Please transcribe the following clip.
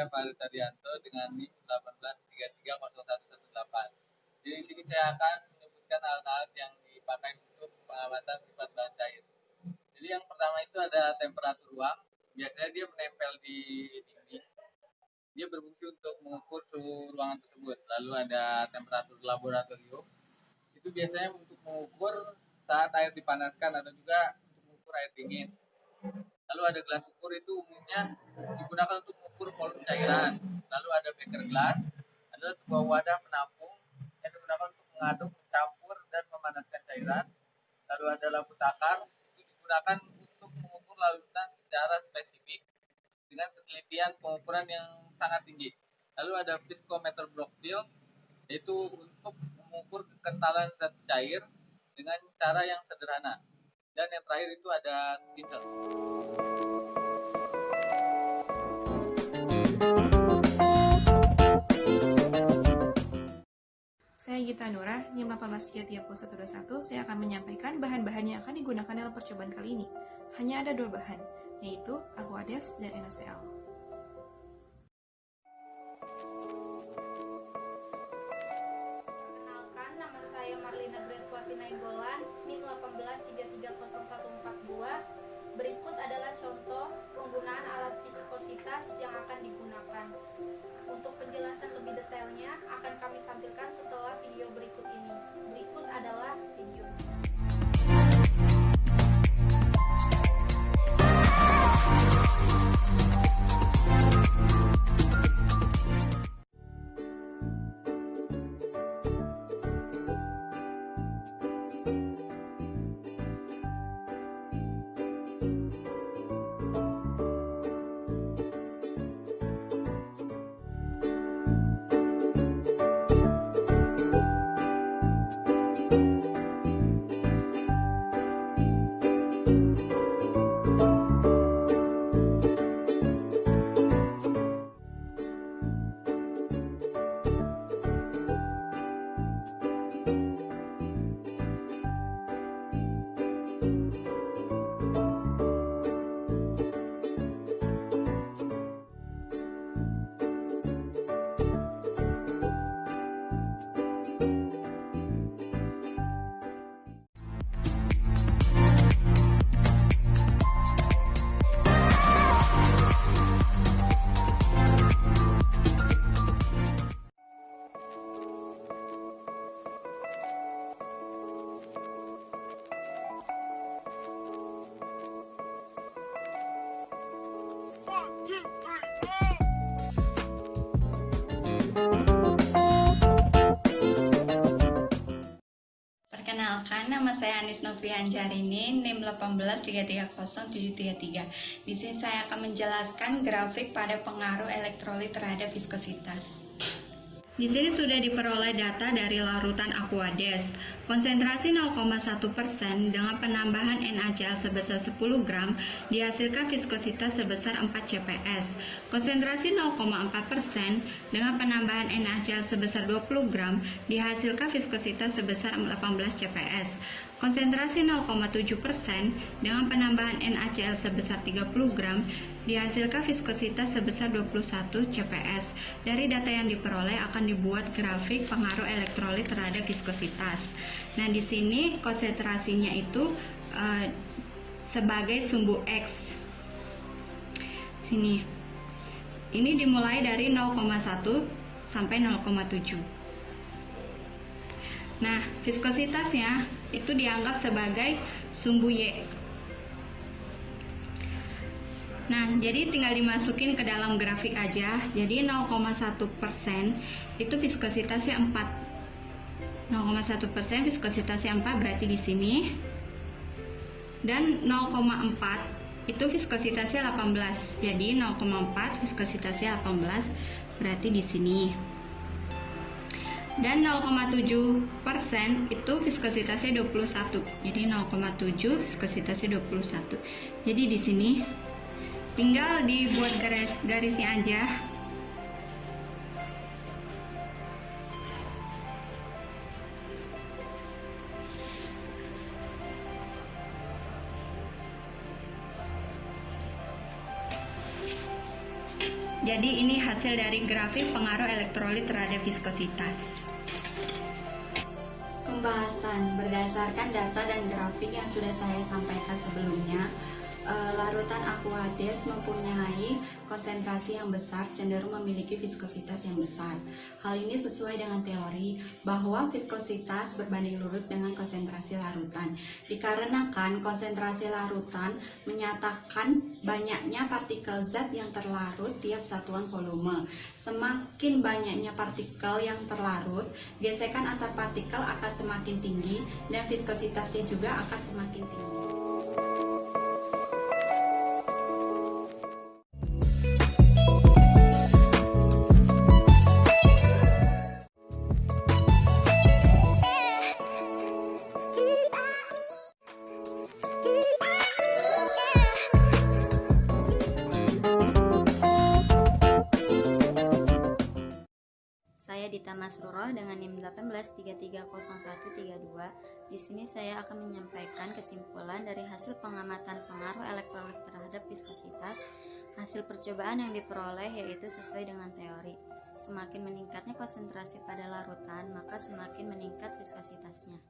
saya Farid Arianto dengan NIM 1833018. Jadi di sini saya akan menyebutkan alat-alat yang dipakai untuk pengamatan sifat bahan cair. Jadi yang pertama itu ada temperatur ruang. Biasanya dia menempel di dinding. Dia berfungsi untuk mengukur suhu ruangan tersebut. Lalu ada temperatur laboratorium. Itu biasanya untuk mengukur saat air dipanaskan atau juga untuk mengukur air dingin. Lalu ada gelas ukur, itu umumnya digunakan untuk mengukur volume cairan. Lalu ada beaker glass, adalah sebuah wadah penampung yang digunakan untuk mengaduk, mencampur, dan memanaskan cairan. Lalu ada lampu takar, itu digunakan untuk mengukur larutan secara spesifik dengan ketelitian pengukuran yang sangat tinggi. Lalu ada viscometer block fill, yaitu untuk mengukur kekentalan zat cair dengan cara yang sederhana. Dan yang terakhir itu ada spindle. Saya Gita Nura, NIM 1833021. Saya akan menyampaikan bahan-bahan yang akan digunakan dalam percobaan kali ini. Hanya ada 2 bahan, yaitu Aquades dan NaCl. Perkenalkan, nama saya Marlina Greswati Nainggolan, NIM 183304142. Berikut adalah contoh penggunaan alat viskositas yang akan digunakan. Untuk penjelasan lebih detailnya akan kami tampilkan setelah video berikut ini. Berikut adalah videonya. Perkenalkan, nama saya Anis Novian Jarini, NIM 1833073. Di sini saya akan menjelaskan grafik pada pengaruh elektrolit terhadap viskositas. Di sini sudah diperoleh data dari larutan Aquades. Konsentrasi 0,1% dengan penambahan NaCl sebesar 10 gram dihasilkan viskositas sebesar 4 CPS. Konsentrasi 0,4% dengan penambahan NaCl sebesar 20 gram dihasilkan viskositas sebesar 18 CPS. Konsentrasi 0,7% dengan penambahan NaCl sebesar 30 gram dihasilkan viskositas sebesar 21 CPS. Dari data yang diperoleh akan dibuat grafik pengaruh elektrolit terhadap viskositas. Nah, di sini konsentrasinya itu sebagai sumbu X. Sini. Ini dimulai dari 0,1 sampai 0,7. Nah, viskositasnya itu dianggap sebagai sumbu Y. Nah, jadi tinggal dimasukin ke dalam grafik aja. Jadi 0,1% itu viskositasnya 4. 0,1% viskositasnya 4 berarti di sini. Dan 0,4 itu viskositasnya 18. Jadi 0,4 viskositasnya 18 berarti di sini. Dan 0,7% itu viskositasnya 21. Jadi 0,7 viskositasnya 21. Jadi di sini tinggal dibuat garisnya aja. Jadi ini hasil dari grafik pengaruh elektrolit terhadap viskositas. Pembahasan berdasarkan data dan grafik yang sudah saya sampaikan sebelumnya, larutan Aquades mempunyai konsentrasi yang besar, cenderung memiliki viskositas yang besar. Hal ini sesuai dengan teori bahwa viskositas berbanding lurus dengan konsentrasi larutan. Dikarenakan konsentrasi larutan menyatakan banyaknya partikel zat yang terlarut tiap satuan volume. Semakin banyaknya partikel yang terlarut, gesekan antar partikel akan semakin tinggi dan viskositasnya juga akan semakin tinggi. Saya Dita Masruroh dengan NIM 18330132. Di sini saya akan menyampaikan kesimpulan dari hasil pengamatan pengaruh elektrolit terhadap viskositas. Hasil percobaan yang diperoleh yaitu sesuai dengan teori. Semakin meningkatnya konsentrasi pada larutan, maka semakin meningkat viskositasnya.